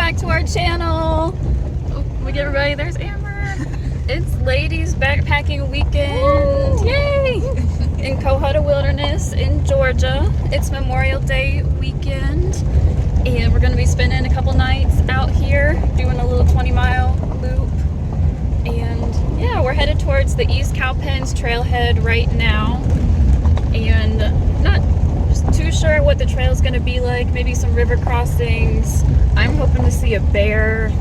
back to our channel. Oh, we get everybody. There's Amber. It's ladies backpacking weekend. Woo! Yay! In Cohutta Wilderness in Georgia. It's Memorial Day weekend, and we're going to be spending a couple nights out here doing a little 20-mile loop. And yeah, we're headed towards the East Cowpens trailhead right now, and not too sure what the trail is going to be like. Maybe some river crossings. I'm hoping to see a bear.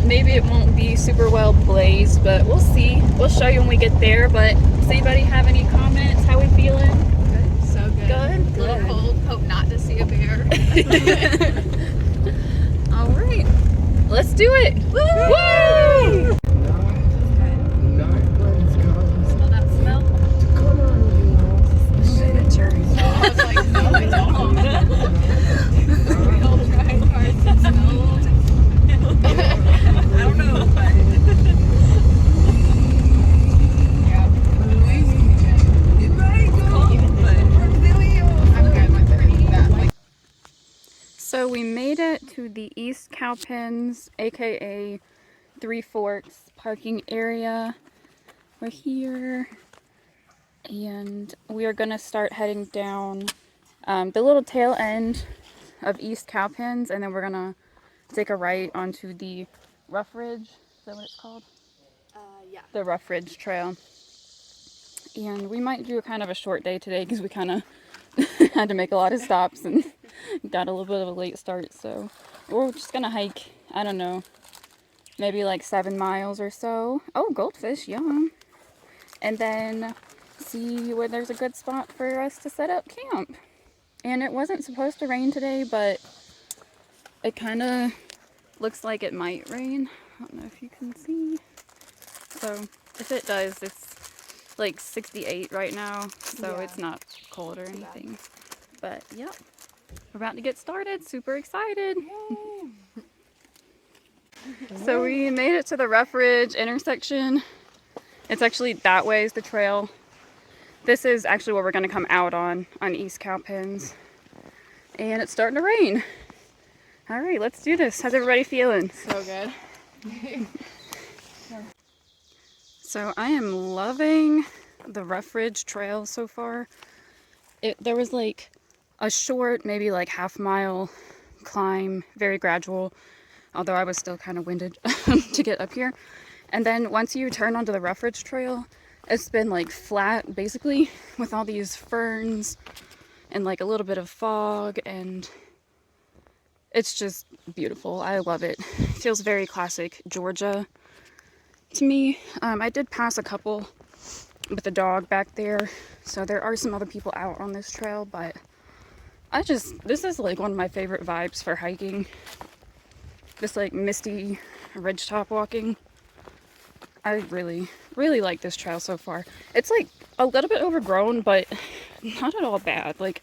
Maybe it won't be super well blazed, but we'll see. We'll show you when we get there. But does anybody have any comments? How we feeling? Good. So good. Good? A little cold. Hope not to see a bear. All right. Let's do it. Woo! Woo! Smell that smell? I was like, no, I don't. We'll try hard to smell. I don't know, but yeah, it might go, but I'm good with that. Like, So we made it to the East Cowpens, aka Three Forks parking area. We're here, and we are gonna start heading down the little tail end of East Cowpens, and then we're gonna take a right onto the Rough Ridge. Is that what it's called? yeah. The Rough Ridge Trail. And we might do a kind of a short day today because we kind of had to make a lot of stops and got a little bit of a late start. So we're just gonna hike, I don't know, maybe like 7 miles or so. Oh, goldfish, yum. And then see where there's a good spot for us to set up camp. And it wasn't supposed to rain today, but it kind of looks like it might rain. I don't know if you can see. So if it does, it's like 68 right now, so Yeah. it's not cold or anything. But yep, we're about to get started. Super excited. So we made it to the Rough Ridge intersection. It's actually that way is the trail. This is actually what we're going to come out on East Cowpens. And it's starting to rain. All right, let's do this. How's everybody feeling? So good. So I am loving the Rough Ridge Trail so far. There was like a short, maybe like half-mile climb, very gradual, although I was still kind of winded to get up here. And then once you turn onto the Rough Ridge Trail, it's been like flat basically with all these ferns and like a little bit of fog, and it's just beautiful. I love it. It feels very classic Georgia to me. I did pass a couple with the dog back there, so there are some other people out on this trail, but this is like one of my favorite vibes for hiking. This like misty ridgetop walking. I really, really like this trail so far. It's like a little bit overgrown, but not at all bad. Like,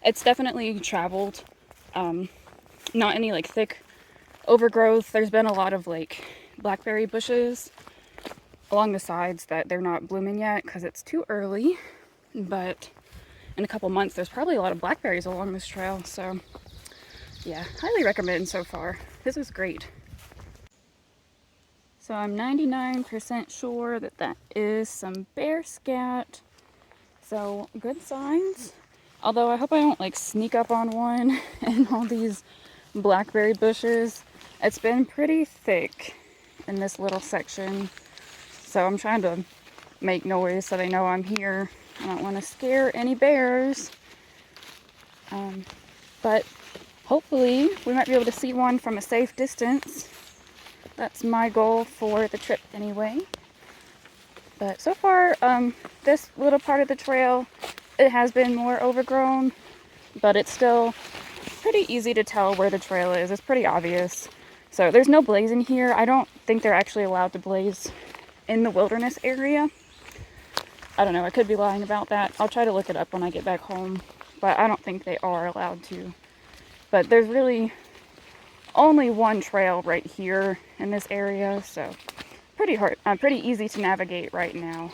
it's definitely traveled. Not any like thick overgrowth. There's been a lot of like blackberry bushes along the sides that they're not blooming yet because it's too early, but in a couple months there's probably a lot of blackberries along this trail. So yeah, highly recommend so far. This is great. So I'm 99% sure that that is some bear scat. So good signs. Although I hope I don't like sneak up on one and all these blackberry bushes. It's been pretty thick in this little section. So I'm trying to make noise so they know I'm here. I don't want to scare any bears. But hopefully we might be able to see one from a safe distance. That's my goal for the trip anyway. But so far, this little part of the trail, it has been more overgrown, but it's still pretty easy to tell where the trail is. It's pretty obvious. So there's no blazing here. I don't think they're actually allowed to blaze in the wilderness area. I don't know, I could be lying about that. I'll try to look it up when I get back home, but I don't think they are allowed to. But there's really only one trail right here in this area, so pretty easy to navigate right now.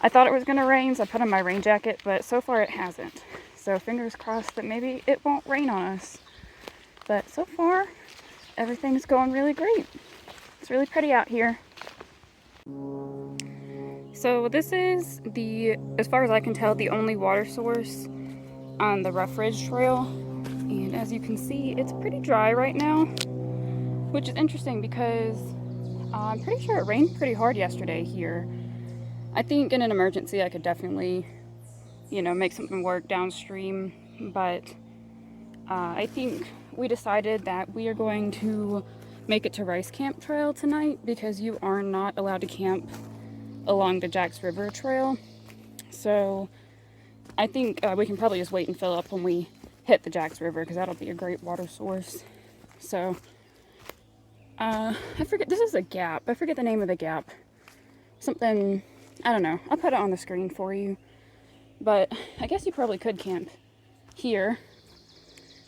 I thought it was gonna rain, so I put on my rain jacket, but so far it hasn't. So fingers crossed that maybe it won't rain on us. But so far, everything's going really great. It's really pretty out here. So this is as far as I can tell, the only water source on the Rough Ridge Trail. And as you can see, it's pretty dry right now, which is interesting because I'm pretty sure it rained pretty hard yesterday here. I think in an emergency I could definitely, make something work downstream, but I think we decided that we are going to make it to Rice Camp Trail tonight because you are not allowed to camp along the Jacks River Trail. So I think we can probably just wait and fill up when we hit the Jacks River because that'll be a great water source. So I forget, this is a gap. I forget the name of the gap. Something, I don't know. I'll put it on the screen for you. But I guess you probably could camp here.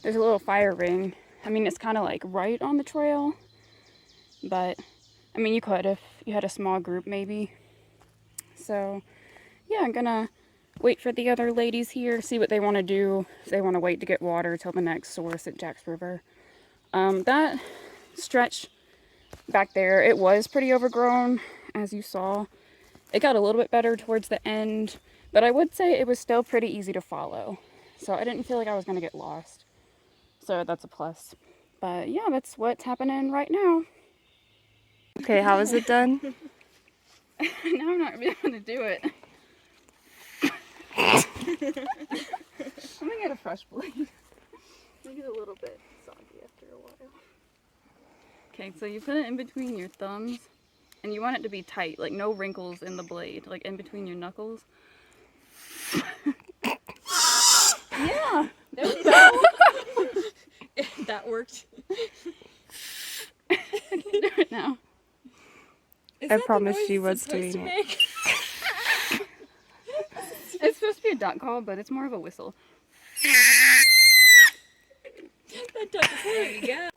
There's a little fire ring. I mean, it's kind of like right on the trail. But, I mean, you could if you had a small group maybe. So, yeah, I'm gonna wait for the other ladies here, see what they want to do. If they want to wait to get water till the next source at Jacks River. That stretch back there, it was pretty overgrown, as you saw. It got a little bit better towards the end, but I would say it was still pretty easy to follow. So I didn't feel like I was going to get lost. So that's a plus. But yeah, that's what's happening right now. Okay, how is it done? Now I'm not going to be able to do it. I'm going to get a fresh blade. Make it a little bit soggy after a while. Okay, so you put it in between your thumbs, and you want it to be tight, like no wrinkles in the blade, like in between your knuckles. Yeah, there we go. That worked. I can do it now. I promise she was doing it. It's supposed to be a duck call, but it's more of a whistle. That duck, there you go.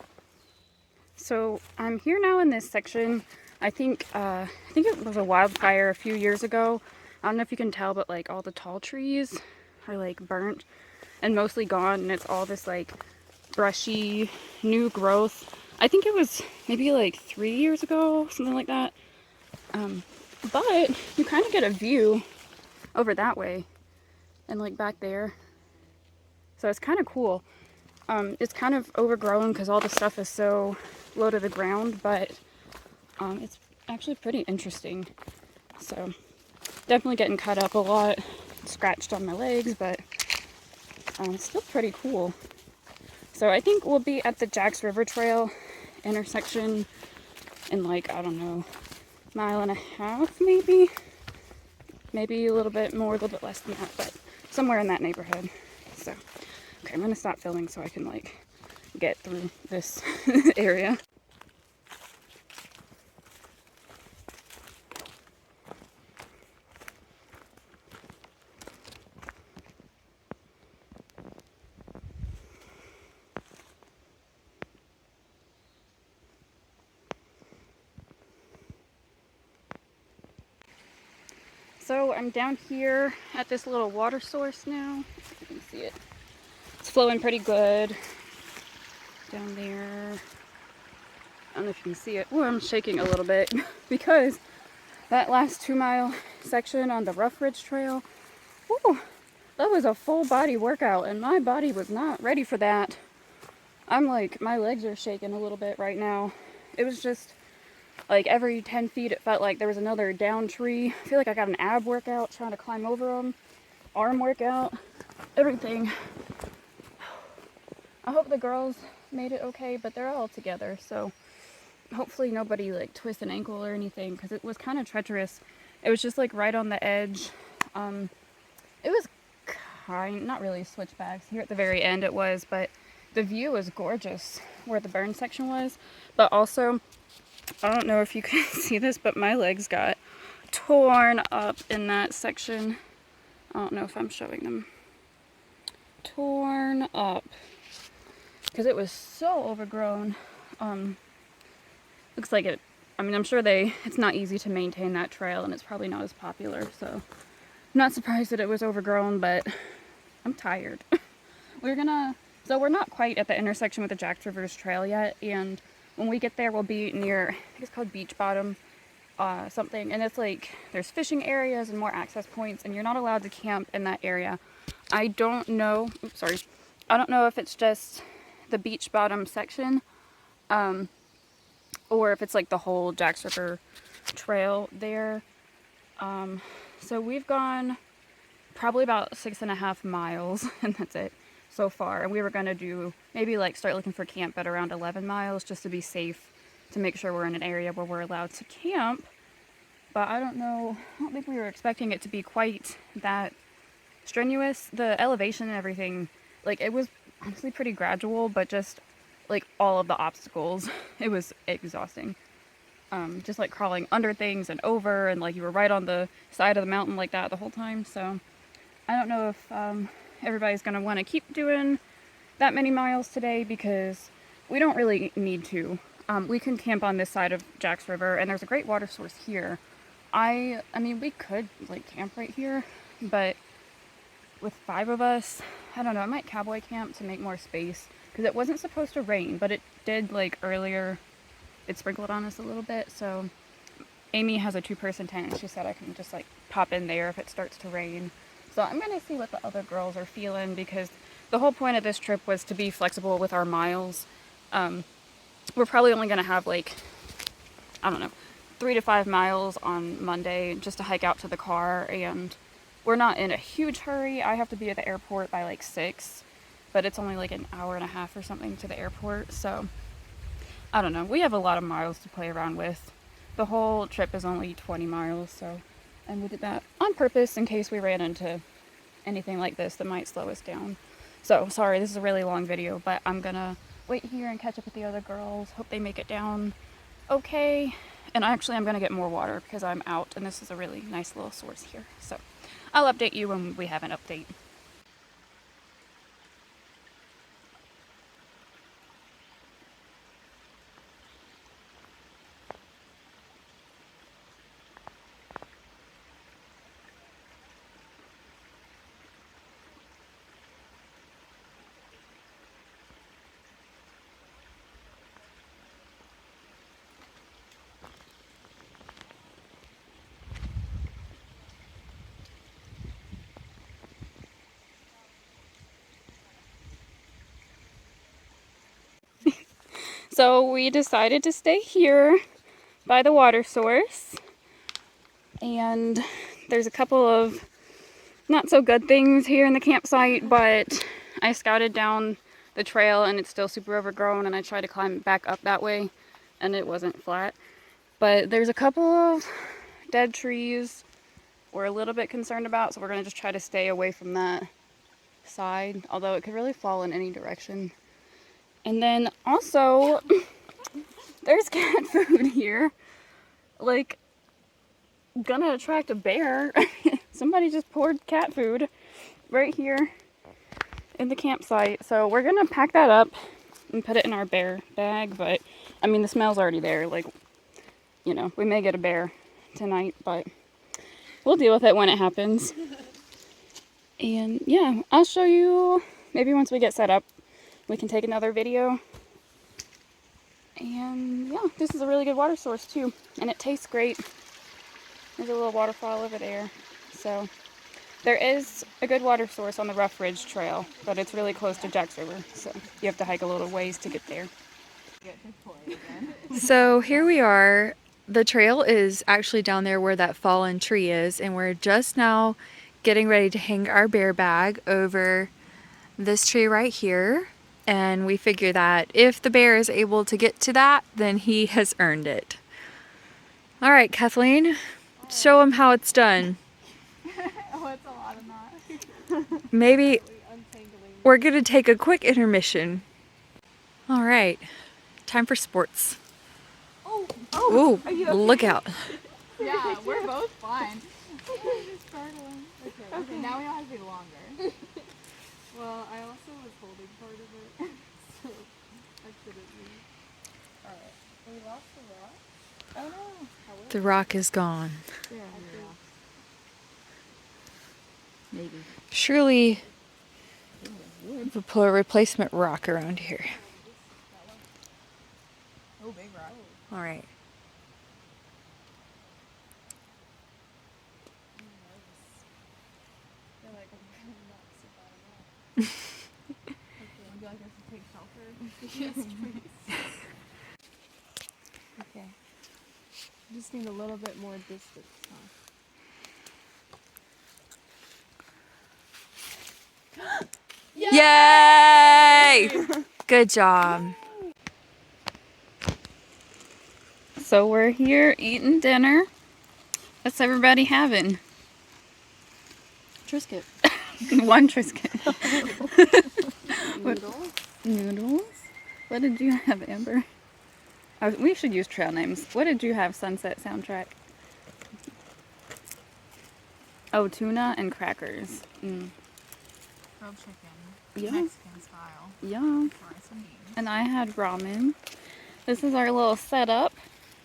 So I'm here now in this section. I think it was a wildfire a few years ago. I don't know if you can tell, but like all the tall trees are like burnt and mostly gone, and it's all this like brushy new growth. I think it was maybe like 3 years ago, something like that. But you kind of get a view over that way and like back there. So it's kind of cool. It's kind of overgrown because all the stuff is so low to the ground, but it's actually pretty interesting. So definitely getting cut up a lot, scratched on my legs, but it's still pretty cool. So I think we'll be at the Jacks River Trail intersection in like, I don't know, 1.5 miles maybe? Maybe a little bit more, a little bit less than that, but somewhere in that neighborhood. So, okay, I'm gonna stop filming so I can like get through this area. So I'm down here at this little water source now. You can see it. It's flowing pretty good. Down there. I don't know if you can see it. Oh, I'm shaking a little bit because that last 2-mile section on the Rough Ridge Trail, whew, that was a full body workout and my body was not ready for that. I'm like, my legs are shaking a little bit right now. It was just like every 10 feet it felt like there was another down tree. I feel like I got an ab workout trying to climb over them. Arm workout. Everything. I hope the girls made it okay, but they're all together, so hopefully nobody like twists an ankle or anything, because it was kind of treacherous. It was just like right on the edge. It was not really switchbacks. Here at the very end it was, but the view was gorgeous where the burn section was. But also, I don't know if you can see this, but my legs got torn up in that section. I don't know if I'm showing them. Torn up. Because it was so overgrown. Looks like it, I mean, I'm sure it's not easy to maintain that trail, and it's probably not as popular, so I'm not surprised that it was overgrown, but I'm tired. So we're not quite at the intersection with the Jacks River Trail yet, and when we get there, we'll be near, I think it's called Beach Bottom, something. And it's like, there's fishing areas and more access points, and you're not allowed to camp in that area. I don't know, oops, sorry. I don't know if it's just the Beach Bottom section, or if it's like the whole Jacks River trail there. So we've gone probably about 6.5 miles, and that's it so far. And we were gonna do maybe like start looking for camp at around 11 miles just to be safe, to make sure we're in an area where we're allowed to camp. But I don't know, I don't think we were expecting it to be quite that strenuous. The elevation and everything, like it was honestly pretty gradual, but just like all of the obstacles, it was exhausting. Just like crawling under things and over, and like you were right on the side of the mountain like that the whole time. So I don't know if everybody's gonna want to keep doing that many miles today, because we don't really need to. We can camp on this side of Jacks River, and there's a great water source here. I mean, we could like camp right here, but with 5 of us, I don't know, I might cowboy camp to make more space, because it wasn't supposed to rain, but it did like earlier. It sprinkled on us a little bit, so Amy has a 2-person tent, and she said I can just like pop in there if it starts to rain. So I'm gonna see what the other girls are feeling, because the whole point of this trip was to be flexible with our miles. We're probably only gonna have like, I don't know, 3 to 5 miles on Monday just to hike out to the car, and we're not in a huge hurry. I have to be at the airport by like 6, but it's only like an hour and a half or something to the airport, so I don't know. We have a lot of miles to play around with. The whole trip is only 20 miles, so, and we did that on purpose in case we ran into anything like this that might slow us down. So, sorry, this is a really long video, but I'm gonna wait here and catch up with the other girls. Hope they make it down okay. And actually, I'm gonna get more water because I'm out, and this is a really nice little source here. So, I'll update you when we have an update. So we decided to stay here by the water source, and there's a couple of not so good things here in the campsite, but I scouted down the trail and it's still super overgrown, and I tried to climb back up that way and it wasn't flat. But there's a couple of dead trees we're a little bit concerned about, so we're going to just try to stay away from that side, although it could really fall in any direction. And then also, there's cat food here. Like, gonna attract a bear. Somebody just poured cat food right here in the campsite. So we're gonna pack that up and put it in our bear bag. But, I mean, the smell's already there. Like, you know, we may get a bear tonight, but we'll deal with it when it happens. And yeah, I'll show you maybe once we get set up. We can take another video. And yeah, this is a really good water source too, and it tastes great. There's a little waterfall over there. So there is a good water source on the Rough Ridge Trail, but it's really close to Jacks River, so you have to hike a little ways to get there. So here we are. The trail is actually down there where that fallen tree is, and we're just now getting ready to hang our bear bag over this tree right here. And we figure that if the bear is able to get to that, then he has earned it. All right, Kathleen, show him how it's done. Oh, it's a lot of knots. Maybe we're going to take a quick intermission. All right, time for sports. Oh, look out. Yeah, we're both fine. Startling. Okay, now we know how to be longer. Well, I also was holding part of it, so I shouldn't be. Alright, we lost the rock? Oh no. The rock is gone. Yeah, Maybe. Surely we'll put a replacement rock around here. Oh, big rock. All right. I feel like I'm not survive that. Would you like us to take shelter? Yes, please. Okay. Just need a little bit more distance, huh? Yay! Good job. So we're here eating dinner. What's everybody having? Triscuit. One Triscuit. Noodles. Noodles. What did you have, Amber? We should use trail names. What did you have, Sunset Soundtrack? Oh, tuna and crackers. Grilled chicken. Yeah. Mexican style. Yum. Rice and beans. And I had ramen. This is our little setup.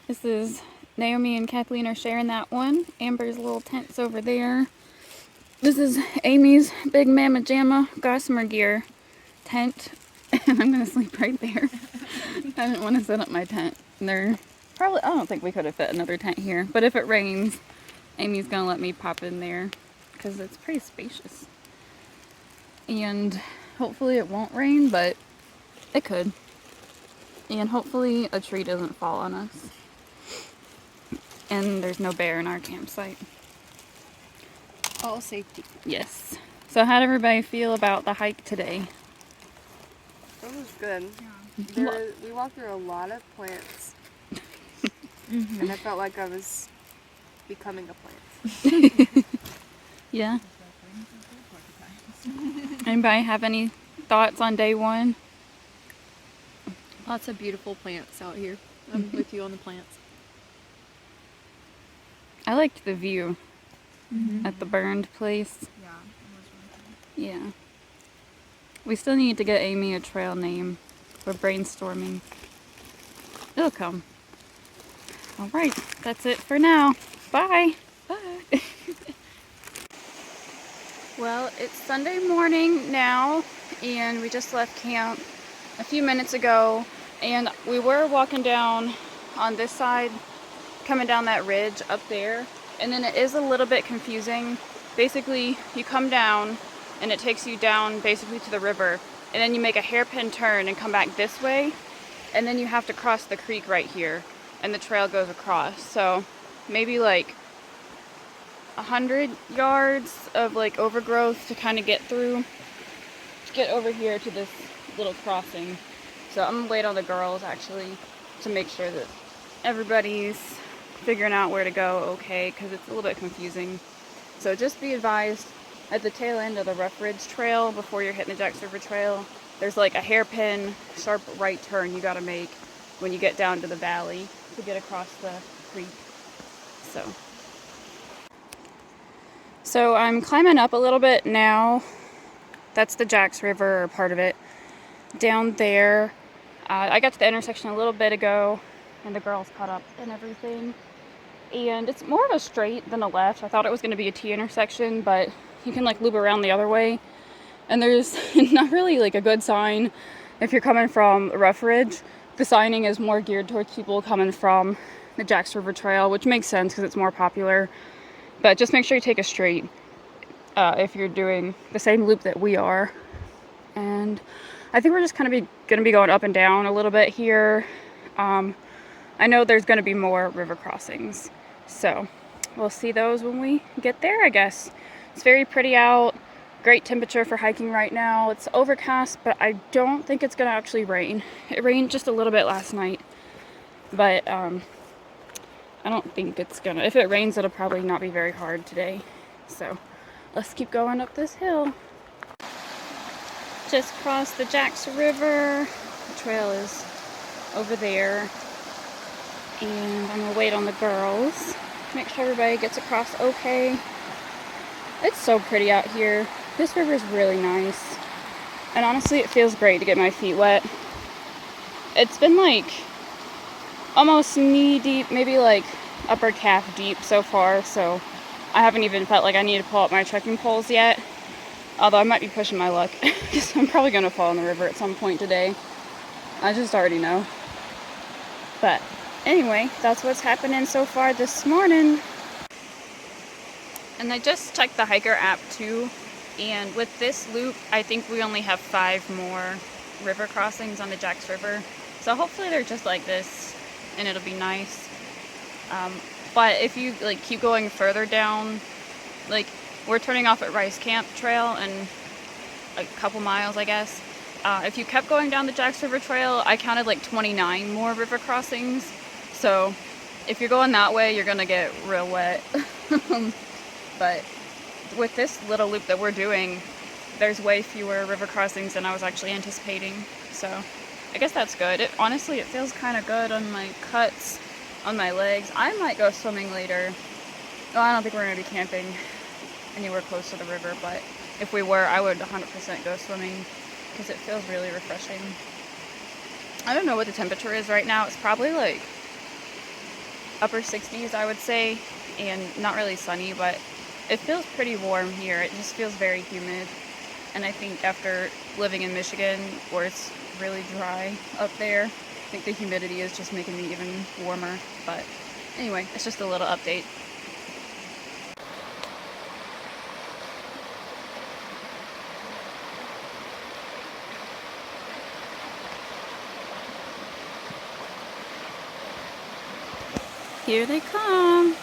This is Naomi and Kathleen are sharing that one. Amber's little tent's over there. This is Amy's big Mama Jamma Gossamer Gear tent. And I'm gonna sleep right there. I didn't want to set up my tent. And I don't think we could have fit another tent here. But if it rains, Amy's gonna let me pop in there because it's pretty spacious. And hopefully it won't rain, but it could. And hopefully a tree doesn't fall on us. And there's no bear in our campsite. All safety. Yes. So how'd everybody feel about the hike today? It was good. Yeah. We walked through a lot of plants, and I felt like I was becoming a plant. Yeah. Anybody have any thoughts on day one? Lots of beautiful plants out here. I'm with you on the plants. I liked the view at the burned place. Yeah, it was really Yeah. We still need to get Amy a trail name. We're brainstorming. It'll come. All right, that's it for now. Bye. Bye. Well, it's Sunday morning now, and we just left camp a few minutes ago, and we were walking down on this side, coming down that ridge up there, and then it is a little bit confusing. Basically, you come down, and it takes you down basically to the river, and then you make a hairpin turn and come back this way, and then you have to cross the creek right here, and the trail goes across. So maybe like 100 yards of like overgrowth to kind of get through, get over here to this little crossing. So I'm gonna wait on the girls actually to make sure that everybody's figuring out where to go okay, because it's a little bit confusing. So just be advised, at the tail end of the Rough Ridge Trail, before you're hitting the Jacks River Trail, there's like a hairpin sharp right turn you gotta make when you get down to the valley to get across the creek. So I'm climbing up a little bit now. That's the Jacks River, or part of it. Down there, I got to the intersection a little bit ago, and the girls caught up and everything. And it's more of a straight than a left. I thought it was going to be a T intersection, but you can like loop around the other way. And there's not really like a good sign if you're coming from Rough Ridge. The signing is more geared towards people coming from the Jacks River Trail, which makes sense because it's more popular. But just make sure you take a straight if you're doing the same loop that we are. And I think we're just kind of going to be going up and down a little bit here. I know there's going to be more river crossings, so we'll see those when we get there, I guess. It's very pretty out, great temperature for hiking right now. It's overcast, but I don't think it's going to actually rain. It rained just a little bit last night, but I don't think it's going to. If it rains, it'll probably not be very hard today. So let's keep going up this hill. Just crossed the Jacks River. The trail is over there. And I'm gonna wait on the girls. Make sure everybody gets across okay. It's so pretty out here. This river is really nice. And honestly, it feels great to get my feet wet. It's been like almost knee deep, maybe like upper calf deep so far. So I haven't even felt like I need to pull out my trekking poles yet. Although I might be pushing my luck, because I'm probably going to fall in the river at some point today. I just already know. But anyway, that's what's happening so far this morning. And I just checked the hiker app too, and with this loop I think we only have 5 more river crossings on the Jacks River, so hopefully they're just like this and it'll be nice. But if you like keep going further down, like we're turning off at Rice Camp Trail in a couple miles, I guess. If you kept going down the Jacks River Trail, I counted like 29 more river crossings, so if you're going that way you're gonna get real wet. But with this little loop that we're doing, there's way fewer river crossings than I was actually anticipating, so I guess that's good. Honestly, it feels kind of good on my cuts, on my legs. I might go swimming later. Well, I don't think we're going to be camping anywhere close to the river, but if we were, I would 100% go swimming because it feels really refreshing. I don't know what the temperature is right now. It's probably like upper 60s, I would say, and not really sunny, but it feels pretty warm here. It just feels very humid. And I think after living in Michigan, where it's really dry up there, I think the humidity is just making me even warmer. But anyway, it's just a little update. Here they come.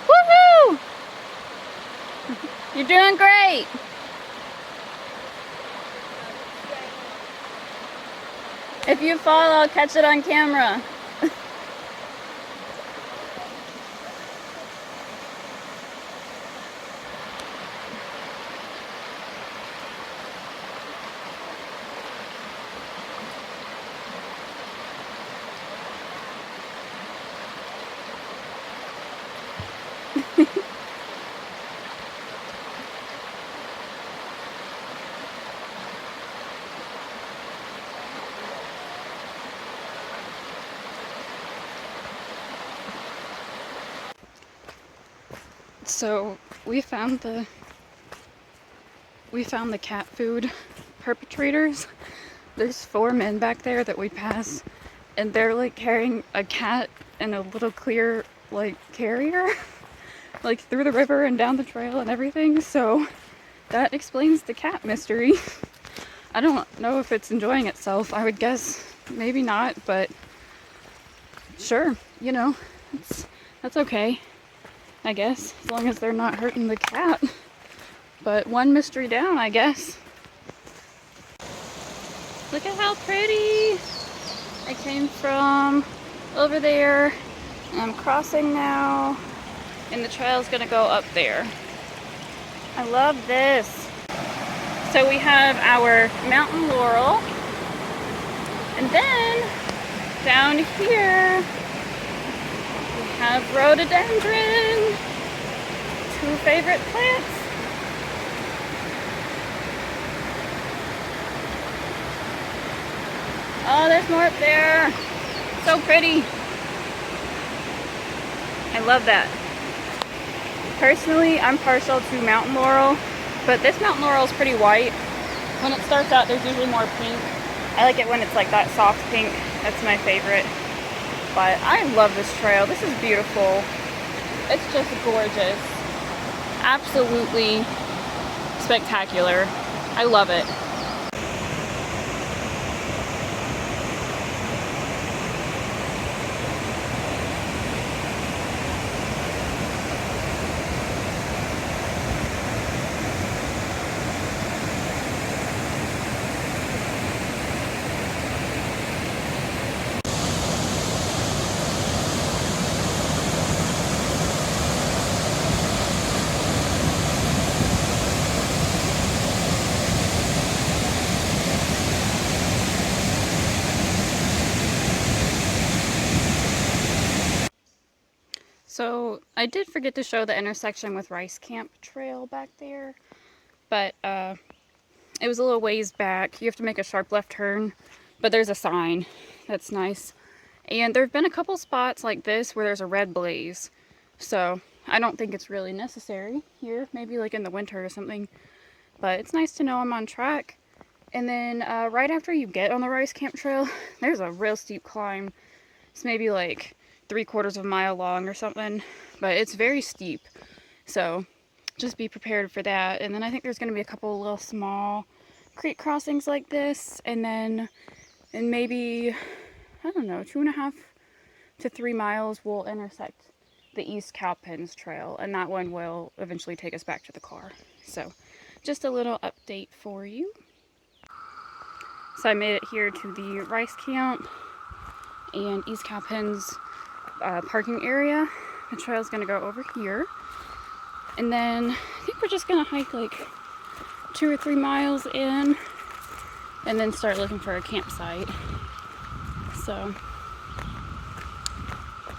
Woohoo! You're doing great. If you fall, I'll catch it on camera. So we found the cat food perpetrators. There's 4 men back there that we pass, and they're like carrying a cat in a little clear like carrier like through the river and down the trail and everything. So that explains the cat mystery. I don't know if it's enjoying itself. I would guess maybe not, but sure, you know, that's okay, I guess, as long as they're not hurting the cat. But one mystery down, I guess. Look at how pretty! I came from over there, and I'm crossing now, and the trail's gonna go up there. I love this. So we have our mountain laurel, and then down here we have rhododendron, 2 favorite plants. Oh, there's more up there. So pretty. I love that. Personally, I'm partial to mountain laurel, but this mountain laurel is pretty white. When it starts out, there's usually more pink. I like it when it's like that soft pink. That's my favorite. But I love this trail. This is beautiful. It's just gorgeous. Absolutely spectacular. I love it. So I did forget to show the intersection with Rice Camp Trail back there, but it was a little ways back. You have to make a sharp left turn, but there's a sign. That's nice. And there have been a couple spots like this where there's a red blaze. So I don't think it's really necessary here, maybe like in the winter or something. But it's nice to know I'm on track. And then right after you get on the Rice Camp Trail, there's a real steep climb. It's maybe like 3/4 of a mile long or something, but it's very steep. So just be prepared for that. And then I think there's going to be a couple little small creek crossings like this, and then in maybe, I don't know, 2.5 to 3 miles we'll intersect the East Cowpens Trail, and that one will eventually take us back to the car. So just a little update for you. So I made it here to the Rice Camp and East Cowpens parking area. The trail's gonna go over here. And then I think we're just gonna hike like 2 or 3 miles in and then start looking for a campsite. So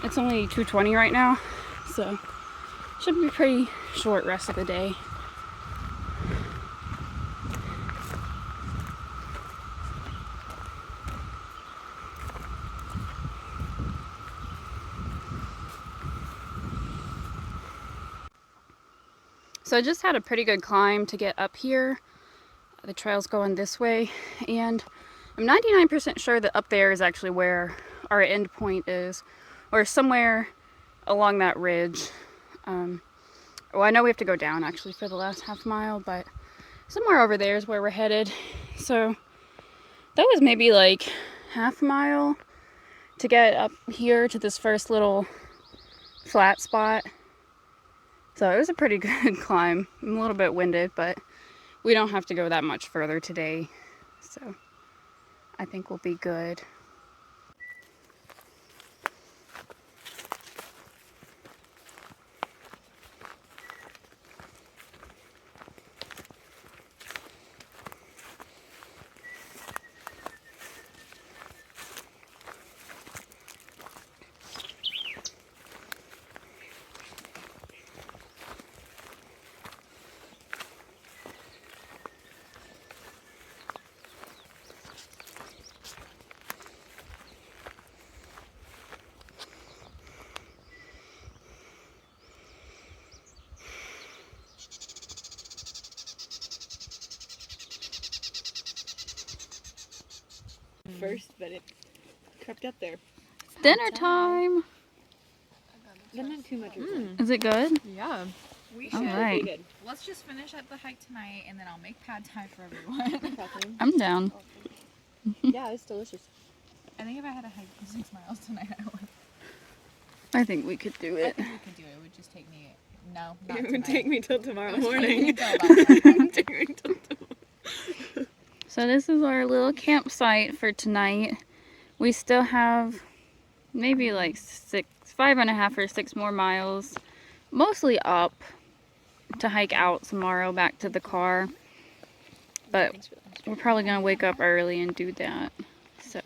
it's only 2:20 right now, so should be pretty short rest of the day. So I just had a pretty good climb to get up here. The trail's going this way, and I'm 99% sure that up there is actually where our end point is, or somewhere along that ridge. Well, I know we have to go down actually for the last half mile, but somewhere over there is where we're headed. So that was maybe like half mile to get up here to this first little flat spot. So it was a pretty good climb. I'm a little bit winded, but we don't have to go that much further today. So I think we'll be good. First, but it crept up there. Dinner time! But not too much. Is it good? Yeah. We All should. right. Let's just finish up the hike tonight, and then I'll make pad thai for everyone. I'm down. Yeah, it's delicious. I think if I had to hike 6 miles tonight, I would. I think we could do I it. think we could do it. It would just take me. No, not It tonight. would take me till tomorrow It would take me morning. till about So this is our little campsite for tonight. We still have maybe like 5.5 or 6 more miles, mostly up, to hike out tomorrow back to the car. But we're probably gonna wake up early and do that. So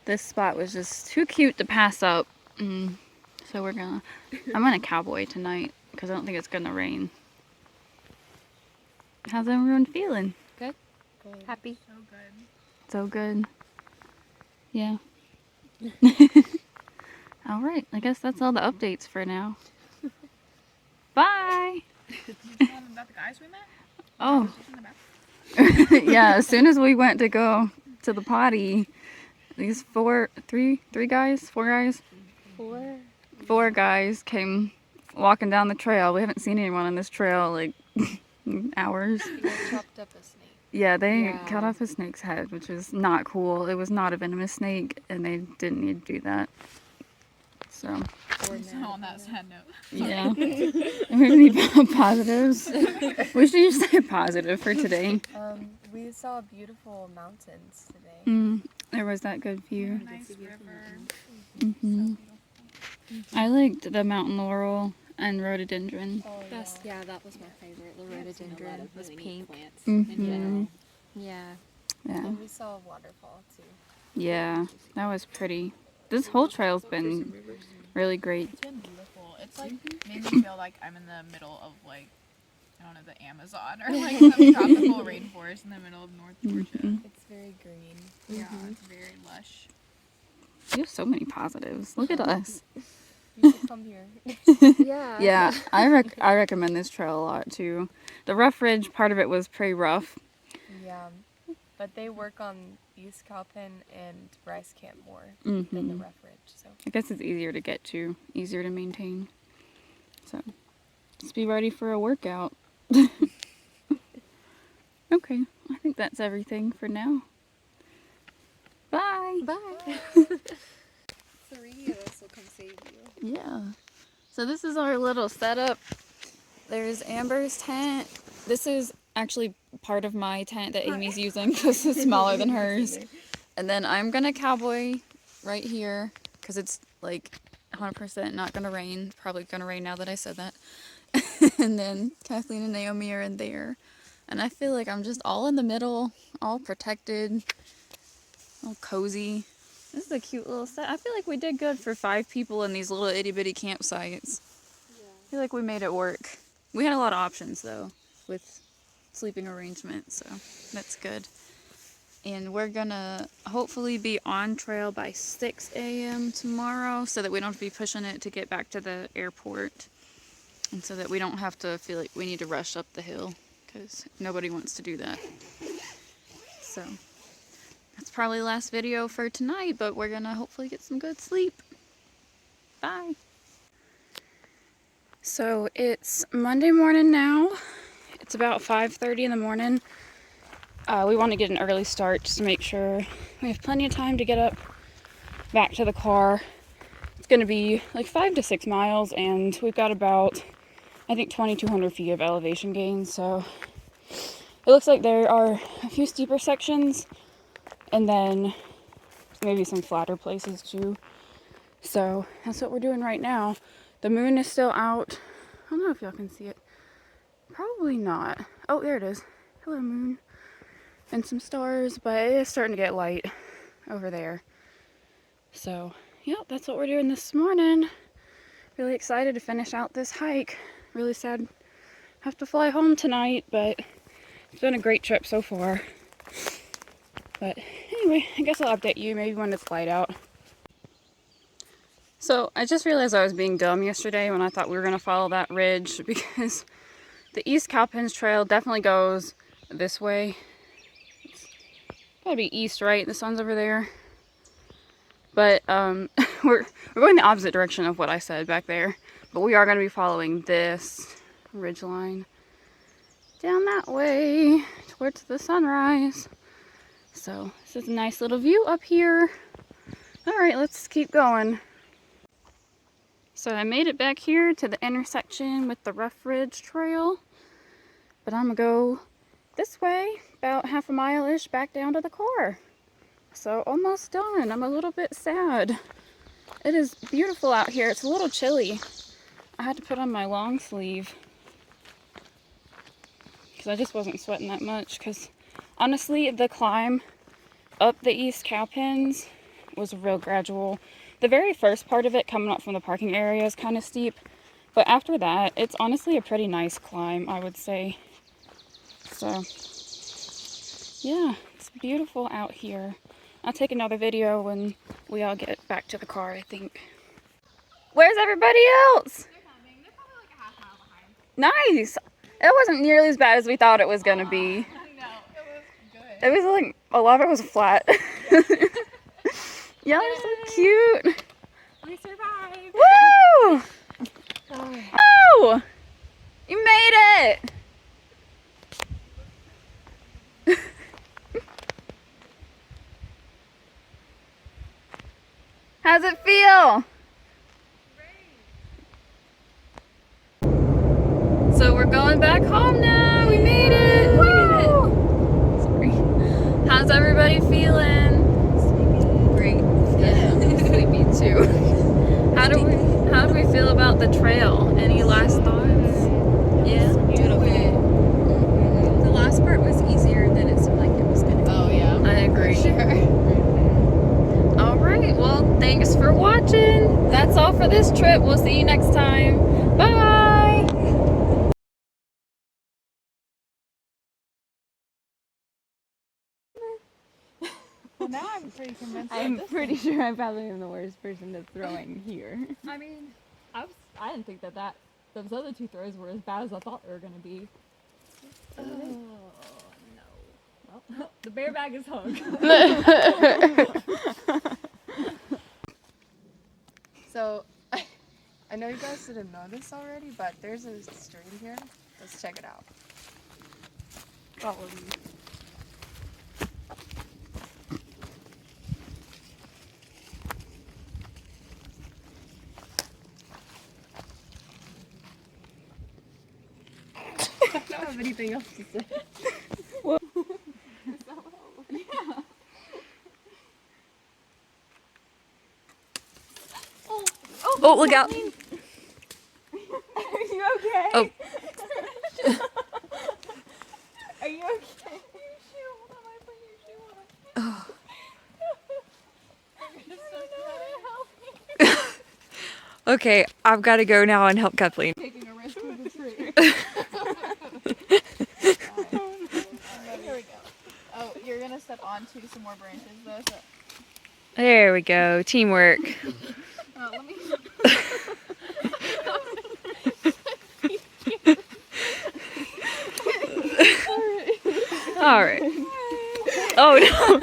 this spot was just too cute to pass up. So I'm gonna cowboy tonight because I don't think it's gonna rain. How's everyone feeling? Happy. so good. So good. Yeah. All right. I guess that's all the updates for now. Bye. About the guys we met? Oh, In the back? yeah. As soon as we went to go to the potty, these four guys came walking down the trail. We haven't seen anyone on this trail like hours. They chopped up a snake. Yeah, they Yeah. cut off a snake's head, which was not cool. It was not a venomous snake, and they didn't need to do that. So, So on that sad note. yeah. Any positives? We should just say positive for today. We saw beautiful mountains today. There was that good view. Nice river. hmm I liked the mountain laurel and rhododendron. Oh, Yeah, that was my favorite. The rhododendron was pink. hmm Yeah. Yeah. And we saw a waterfall too. Yeah, that was pretty. This whole trail's been really great. It's been beautiful. like? Made me feel like I'm in the middle of like, I don't know, the Amazon or like some tropical rainforest in the middle of North Georgia. It's very green. Yeah, it's very lush. You have so many positives. Look at us. You should come here. Yeah. Yeah, I recommend this trail a lot too. The rough ridge part of it was pretty rough. Yeah, but they work on East Cowpen and Bryce Camp more than the Mhm. Rough Ridge. So I guess it's easier to get to, easier to maintain. So, just be ready for a workout. Okay, I think that's everything for now. Bye. Bye. 3 of us will come save you. Yeah. So this is our little setup. There's Amber's tent. This is actually part of my tent that Amy's using because it's smaller than hers. And then I'm gonna cowboy right here because it's like 100% not gonna rain. Probably gonna rain now that I said that. And then Kathleen and Naomi are in there. And I feel like I'm just all in the middle, all protected, all cozy. This is a cute little set. I feel like we did good for 5 people in these little itty bitty campsites. I feel like we made it work. We had a lot of options though with sleeping arrangements, so that's good. And we're gonna hopefully be on trail by 6 a.m. tomorrow so that we don't have to be pushing it to get back to the airport. And so that we don't have to feel like we need to rush up the hill because nobody wants to do that. So that's probably the last video for tonight, but we're gonna hopefully get some good sleep. Bye. So it's Monday morning now. It's about 5:30 in the morning. We want to get an early start just to make sure we have plenty of time to get up back to the car. It's going to be like 5 to 6 miles, and we've got about, I think, 2,200 feet of elevation gain. So it looks like there are a few steeper sections and then maybe some flatter places too. So that's what we're doing right now. The moon is still out. I don't know if y'all can see it. Probably not. Oh, there it is. Hello, moon. And some stars, but it is starting to get light over there. So, yep, that's what we're doing this morning. Really excited to finish out this hike. Really sad I have to fly home tonight, but it's been a great trip so far. But anyway, I guess I'll update you maybe when it's light out. So I just realized I was being dumb yesterday when I thought we were going to follow that ridge because the East Cowpens Trail definitely goes this way. It's gotta be east, right? The sun's over there. But we're going the opposite direction of what I said back there. But we are going to be following this ridge line down that way towards the sunrise. So this is a nice little view up here. All right, let's keep going. So I made it back here to the intersection with the Rough Ridge Trail. But I'm gonna go this way, about half a mile-ish back down to the car. So almost done. I'm a little bit sad. It is beautiful out here. It's a little chilly. I had to put on my long sleeve because I just wasn't sweating that much. Because honestly, the climb up the East Cowpens was real gradual. The very first part of it, coming up from the parking area, is kind of steep. But after that, it's honestly a pretty nice climb, I would say. So, yeah, it's beautiful out here. I'll take another video when we all get back to the car, I think. Where's everybody else? They're coming. They're probably like a half mile behind. Nice! It wasn't nearly as bad as we thought it was going to be. No, it was good. It was like, a lot of it was flat. Y'all are so cute. We survived. Woo! Oh! You made it! How's it feel? So we're going back home now. We made it. Woo! Sorry. How's everybody feeling? Great. Yeah, sleepy too. How do we feel about the trail? Any last thoughts? Yeah. Beautiful. The last part was easier than it seemed like it was going to be. Oh, yeah. I agree. Sure. All right. Well, thanks for watching. That's all for this trip. We'll see you next time. Well, now I'm pretty convinced. I'm pretty sure I probably am the worst person to throwing here. I mean, I didn't think that those other two throws were as bad as I thought they were gonna be. Oh no. Well, the bear bag is hugged. So, I know you guys didn't know this already, but there's a stream here. Let's check it out. Follow me. I don't have anything else to say. Oh, look out. Are you okay? Oh. Are you okay? Hold on, I put your shoe on. Okay, I've got to go now and help Kathleen. Taking a risk with the tree. Here we go. Oh, you're gonna step onto some more branches though. So. There we go. Teamwork. Let me. All right. Oh no.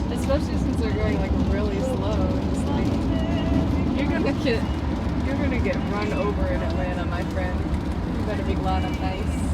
Especially since they're going like really slow. It's like you're gonna get run over in Atlanta, my friend. You better be glad I'm nice.